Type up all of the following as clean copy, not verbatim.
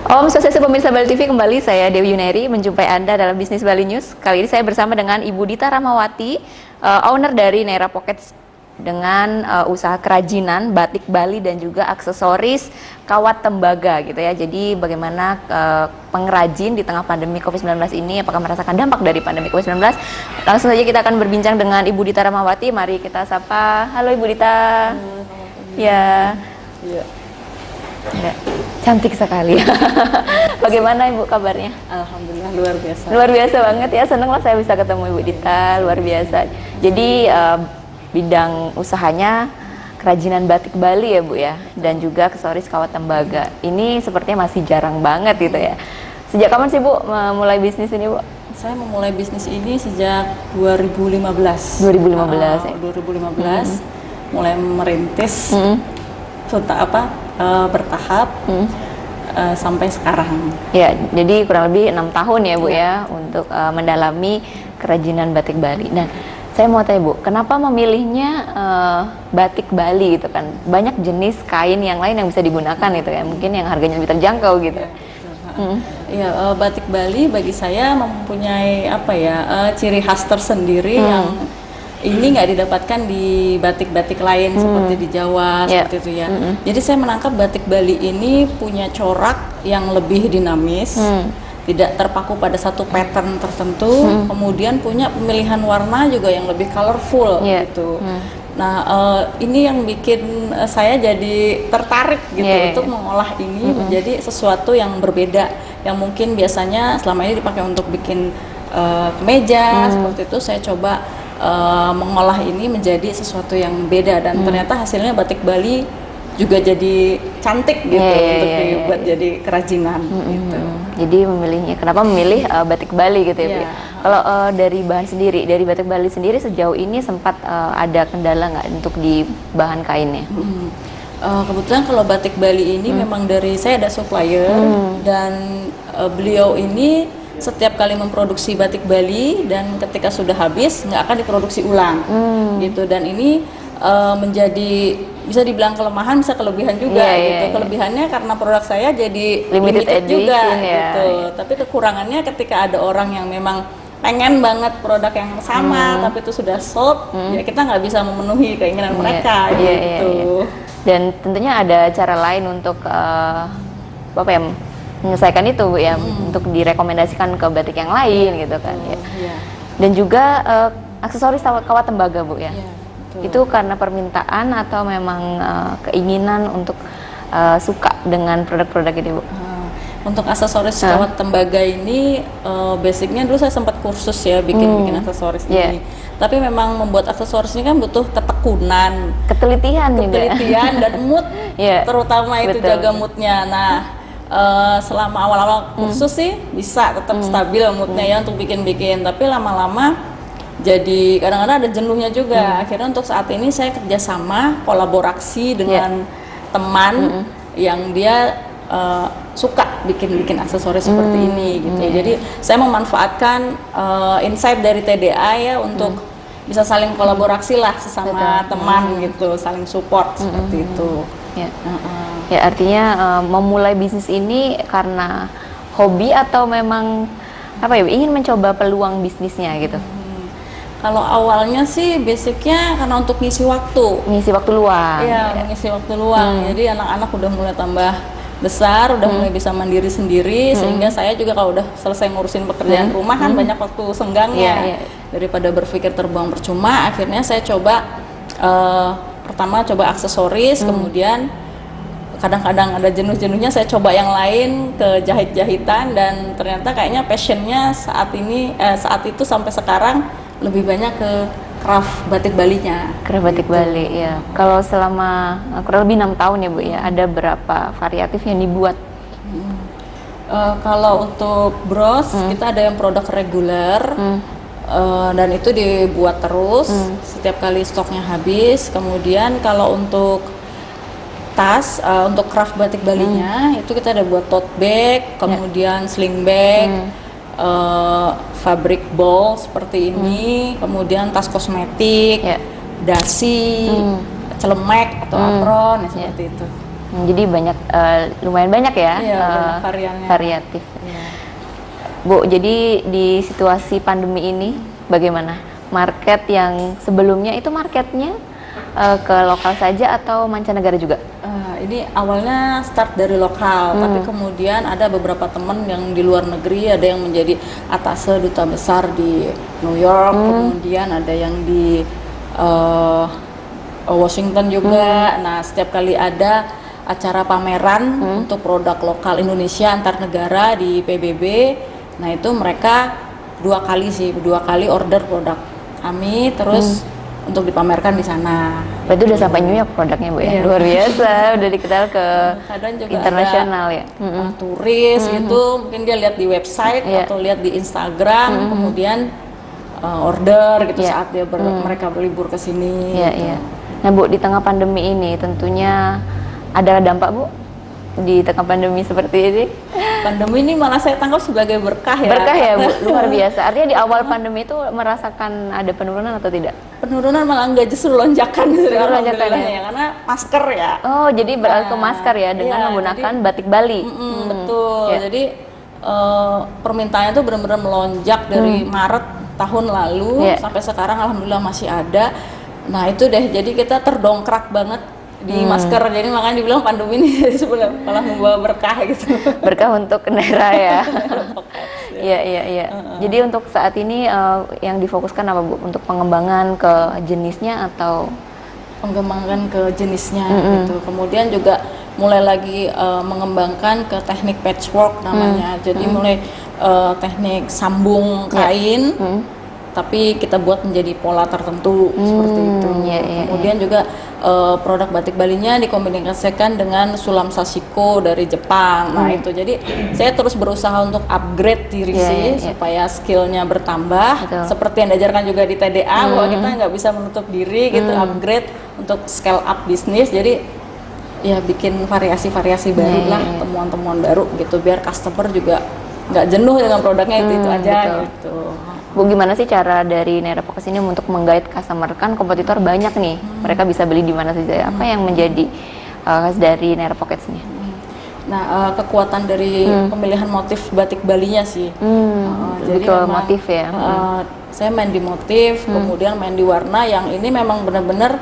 Om Swastiastu pemirsa Bali TV, kembali saya Dewi Yuneri menjumpai Anda dalam Bisnis Bali News. Kali ini saya bersama dengan Ibu Dita Rahmawati, owner dari Naira Pockets dengan usaha kerajinan batik Bali dan juga aksesoris kawat tembaga gitu ya. Jadi bagaimana pengrajin di tengah pandemi COVID-19 ini, apakah merasakan dampak dari pandemi COVID-19? Langsung saja kita akan berbincang dengan Ibu Dita Rahmawati. Mari kita sapa. Halo Ibu Dita. Ya. Iya. Ya, cantik sekali. Bagaimana Ibu kabarnya? Alhamdulillah luar biasa. Luar biasa banget ya, seneng lah saya bisa ketemu Ibu Dita, luar biasa. Jadi bidang usahanya kerajinan batik Bali ya Bu ya, dan juga aksesoris kawat tembaga. Ini sepertinya masih jarang banget gitu ya. Sejak kapan sih Bu mulai bisnis ini Bu? Saya memulai bisnis ini sejak 2015. 2015 ya? 2015 mulai merintis bertahap sampai sekarang. Ya, jadi kurang lebih 6 tahun ya Bu ya untuk mendalami kerajinan batik Bali. Dan saya mau tanya Bu, kenapa memilihnya batik Bali gitu kan? Banyak jenis kain yang lain yang bisa digunakan itu ya, mungkin yang harganya lebih terjangkau gitu. Iya, batik Bali bagi saya mempunyai ciri khas tersendiri yang ini nggak didapatkan di batik-batik lain seperti di Jawa seperti itu ya. Jadi saya menangkap batik Bali ini punya corak yang lebih dinamis, tidak terpaku pada satu pattern tertentu, kemudian punya pemilihan warna juga yang lebih colorful gitu. Nah, ini yang bikin saya jadi tertarik gitu untuk mengolah ini menjadi sesuatu yang berbeda, yang mungkin biasanya selama ini dipakai untuk bikin kemeja seperti itu. Saya coba mengolah ini menjadi sesuatu yang beda dan ternyata hasilnya batik Bali juga jadi cantik gitu untuk dibuat jadi kerajinan gitu. Jadi memilihnya, kenapa memilih batik Bali gitu ya Bu? Kalau dari bahan sendiri, dari batik Bali sendiri sejauh ini sempat ada kendala nggak untuk di bahan kainnya? Kebetulan kalau batik Bali ini memang dari saya ada supplier dan beliau ini setiap kali memproduksi batik Bali dan ketika sudah habis nggak akan diproduksi ulang gitu, dan ini menjadi bisa dibilang kelemahan bisa kelebihan juga gitu. Kelebihannya karena produk saya jadi limited juga gitu. Tapi kekurangannya ketika ada orang yang memang pengen banget produk yang sama tapi itu sudah sold, ya kita nggak bisa memenuhi keinginan mereka gitu. Dan tentunya ada cara lain untuk menyelesaikan itu Bu ya, untuk direkomendasikan ke batik yang lain gitu kan ya. Dan juga aksesoris kawat tembaga Bu ya. Itu karena permintaan atau memang keinginan untuk suka dengan produk-produk ini Bu? Untuk aksesoris kawat tembaga ini basicnya dulu saya sempat kursus ya bikin aksesoris ini. Tapi memang membuat aksesoris ini kan butuh ketekunan, ketelitian dan mood, terutama itu jaga moodnya. Nah, selama awal-awal kursus sih bisa tetap stabil moodnya ya untuk bikin-bikin, tapi lama-lama jadi kadang-kadang ada jenuhnya juga. Akhirnya untuk saat ini saya kerjasama kolaborasi dengan teman yang dia suka bikin aksesoris seperti ini gitu. Jadi saya memanfaatkan insight dari TDA ya untuk bisa saling kolaborasi lah sesama teman gitu, saling support seperti itu. Ya, artinya memulai bisnis ini karena hobi atau memang ingin mencoba peluang bisnisnya gitu? Kalau awalnya sih basicnya karena untuk ngisi waktu luang. Iya, mengisi waktu luang. Jadi anak-anak udah mulai tambah besar, udah mulai bisa mandiri sendiri, sehingga saya juga kalau udah selesai ngurusin pekerjaan rumah kan banyak waktu senggangnya. Daripada berpikir terbuang percuma, akhirnya saya coba pertama coba aksesoris, kemudian kadang-kadang ada jenuh-jenuhnya saya coba yang lain ke jahit-jahitan, dan ternyata kayaknya passionnya saat itu sampai sekarang lebih banyak ke craft batik Balinya. Craft batik Bali ya. Kalau selama kurang lebih 6 tahun ya Bu ya, ada berapa variatif yang dibuat? Kalau untuk bros kita ada yang produk reguler. Dan itu dibuat terus setiap kali stoknya habis. Kemudian kalau untuk tas, untuk craft batik Balinya itu kita ada buat tote bag, kemudian sling bag, fabric bowl seperti ini, kemudian tas kosmetik, dasi, celemek atau apron ya, seperti itu. Jadi banyak, lumayan banyak ya, Iya, banyak variannya. variatif. Iya. Bu, jadi di situasi pandemi ini bagaimana? Market yang sebelumnya itu marketnya ke lokal saja atau mancanegara juga? Ini awalnya start dari lokal, tapi kemudian ada beberapa teman yang di luar negeri, ada yang menjadi atase duta besar di New York, kemudian ada yang di Washington juga. Nah, setiap kali ada acara pameran untuk produk lokal Indonesia antar negara di PBB, nah itu mereka dua kali order produk kami terus untuk dipamerkan di sana. Berarti udah sampai New York produknya Bu ya? Iya. Luar biasa, udah dikenal ke Kadang juga internasional ada, ya? turis gitu, mungkin dia lihat di website Iya. atau lihat di Instagram, kemudian order gitu Iya. saat dia mereka berlibur ke sini. Iya, gitu. iya. Nah Bu, di tengah pandemi ini tentunya ada dampak Bu? Di tengah pandemi seperti ini? Pandemi ini malah saya tangkap sebagai berkah ya. Berkah ya Bu, luar biasa. Artinya di awal pandemi itu merasakan ada penurunan atau tidak? Penurunan malah enggak, justru lonjakan gitu Justru lonjakan alhamdulillah ya? karena masker ya. Oh, jadi beralih ke masker ya dengan Iya, menggunakan batik Bali. Betul. Ya. Jadi permintaannya tuh benar-benar melonjak dari Maret tahun lalu Ya. sampai sekarang alhamdulillah masih ada. Nah, itu deh jadi kita terdongkrak banget di masker. Jadi makanya dibilang pandemi ini sebenarnya malah membawa berkah gitu. Berkah untuk daerah ya. Iya, iya, iya. Jadi untuk saat ini yang difokuskan apa Bu? Untuk pengembangan ke jenisnya atau? Pengembangan ke jenisnya gitu. Kemudian juga mulai lagi mengembangkan ke teknik patchwork namanya. Jadi mulai teknik sambung kain, tapi kita buat menjadi pola tertentu seperti itu. Iya, iya, Kemudian juga produk batik Balinya dikombinasikan dengan sulam sashiko dari Jepang. Nah itu jadi saya terus berusaha untuk upgrade diri Iya, sih iya, iya. supaya skillnya bertambah. Betul. Seperti yang diajarkan juga di TDA bahwa kita nggak bisa menutup diri gitu, upgrade untuk scale up bisnis. Jadi ya bikin variasi-variasi baru lah, temuan-temuan baru gitu biar customer juga nggak jenuh dengan produknya itu aja betul. gitu. Bu, gimana sih cara dari Nera Pockets ini untuk menggait customer? Kan kompetitor banyak nih, mereka bisa beli di mana saja. Apa yang menjadi khas dari Nera Pockets nih? Nah, kekuatan dari pemilihan motif batik Balinya sih. Lebih ke memang, motif ya? Saya main di motif, kemudian main di warna yang ini memang benar-benar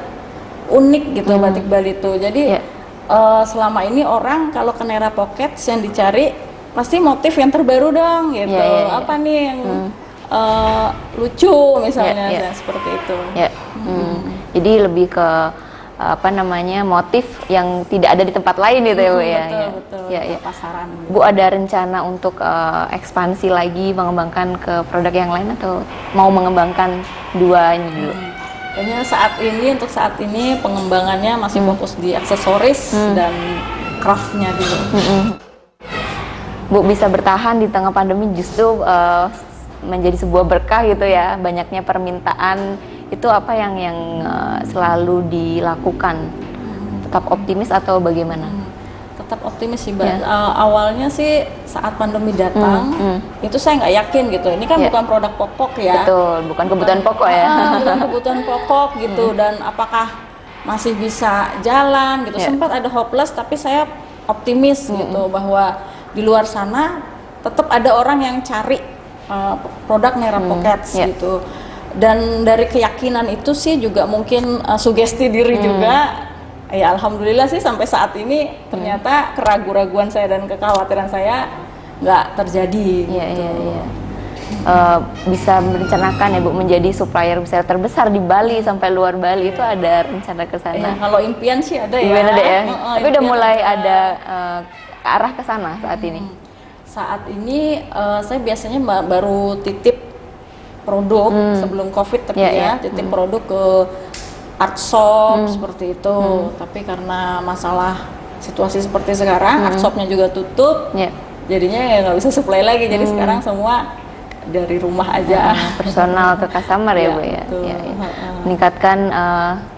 unik gitu batik Bali itu. Jadi Iya. selama ini orang kalau ke Nera Pockets yang dicari pasti motif yang terbaru dong gitu. Iya, iya, iya. Apa nih yang lucu misalnya Iya, iya. dan seperti itu. Ya. Jadi lebih ke apa namanya motif yang tidak ada di tempat lain gitu ya Bu ya? Betul, Ya, ya. pasaran. Bu, ada rencana untuk ekspansi lagi, mengembangkan ke produk yang lain atau mau mengembangkan dua ini dulu? Kayaknya untuk saat ini pengembangannya masih fokus di aksesoris dan craftnya dulu. Bu, bisa bertahan di tengah pandemi justru menjadi sebuah berkah gitu ya, banyaknya permintaan, itu apa yang selalu dilakukan? Tetap optimis atau bagaimana? Tetap optimis sih Mbak. Awalnya sih saat pandemi datang itu saya nggak yakin gitu, ini kan Ya. bukan produk pokok ya. Betul, bukan kebutuhan pokok ya. Bukan kebutuhan pokok gitu, dan apakah masih bisa jalan gitu. Ya. Sempat ada hopeless, tapi saya optimis gitu bahwa di luar sana tetap ada orang yang cari produk Nera Pockets Ya. gitu. Dan dari keyakinan itu sih juga mungkin sugesti diri juga. Ya alhamdulillah sih sampai saat ini ternyata keraguan-raguan saya dan kekhawatiran saya nggak terjadi. Iya, gitu. iya, iya. Bisa merencanakan ya Bu menjadi supplier besar terbesar di Bali sampai luar Bali, itu ada rencana ke Ya, sana? kalau impian sih ada ya. Gimana deh ya? Tapi udah Impian mulai ada ke arah ke sana saat ini? Saat ini saya biasanya baru titip produk sebelum COVID, tapi Iya, iya. titip produk ke art shop seperti itu. Tapi karena masalah situasi seperti sekarang, art shopnya juga tutup, Ya. jadinya ya nggak bisa supply lagi. Jadi sekarang semua dari rumah aja. Personal ke customer ya Iya, Bu ya? betul. Iya, iya. Meningkatkan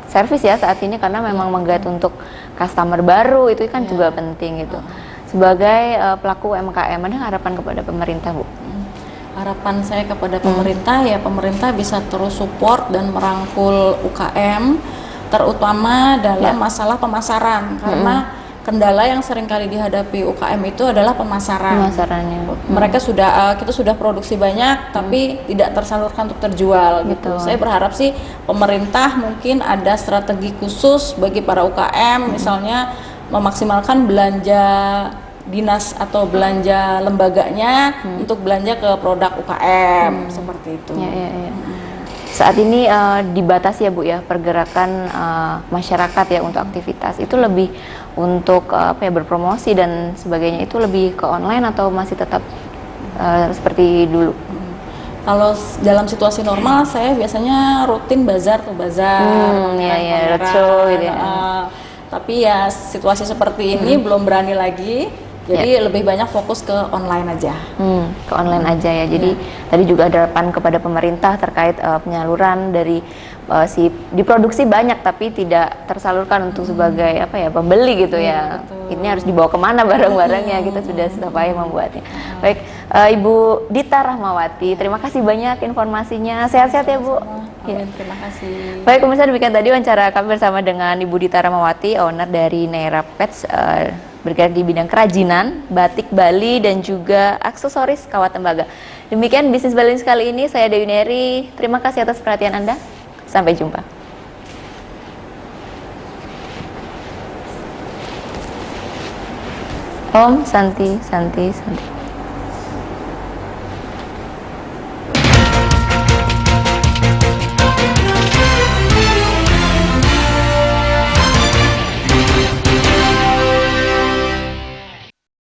servis ya saat ini karena memang menggait untuk customer baru itu kan juga penting gitu. Sebagai pelaku UMKM, ada harapan kepada pemerintah Bu? Harapan saya kepada pemerintah ya pemerintah bisa terus support dan merangkul UKM terutama dalam masalah pemasaran, karena kendala yang sering kali dihadapi UKM itu adalah pemasaran. Pemasarannya. Mereka sudah kita sudah produksi banyak tapi tidak tersalurkan untuk terjual gitu. Betul. Saya berharap sih pemerintah mungkin ada strategi khusus bagi para UKM, misalnya memaksimalkan belanja dinas atau belanja lembaganya untuk belanja ke produk UKM seperti itu. Ya. Saat ini dibatasi ya Bu ya pergerakan masyarakat ya untuk aktivitas. Itu lebih untuk berpromosi dan sebagainya, itu lebih ke online atau masih tetap seperti dulu? Kalau dalam situasi normal saya biasanya rutin bazar roadshow gitu ya. Tapi ya situasi seperti ini belum berani lagi. Jadi lebih banyak fokus ke online aja. Ke online aja ya. Jadi tadi juga ada harapan kepada pemerintah terkait penyaluran dari diproduksi banyak tapi tidak tersalurkan untuk sebagai pembeli gitu ya. Betul. Ini harus dibawa kemana barang-barangnya, kita sudah susah payah membuatnya. Baik, Ibu Dita Rahmawati, terima kasih banyak informasinya. Sehat-sehat ya Bu. Amin, terima kasih. Baik pemirsa, demikian tadi wawancara kami bersama dengan Ibu Dita Rahmawati, owner dari Naira Pets, bergerak di bidang kerajinan, batik Bali dan juga aksesoris kawat tembaga. Demikian bisnis Bali News kali ini, saya Dewi Neri. Terima kasih atas perhatian Anda. Sampai jumpa. Om Santi.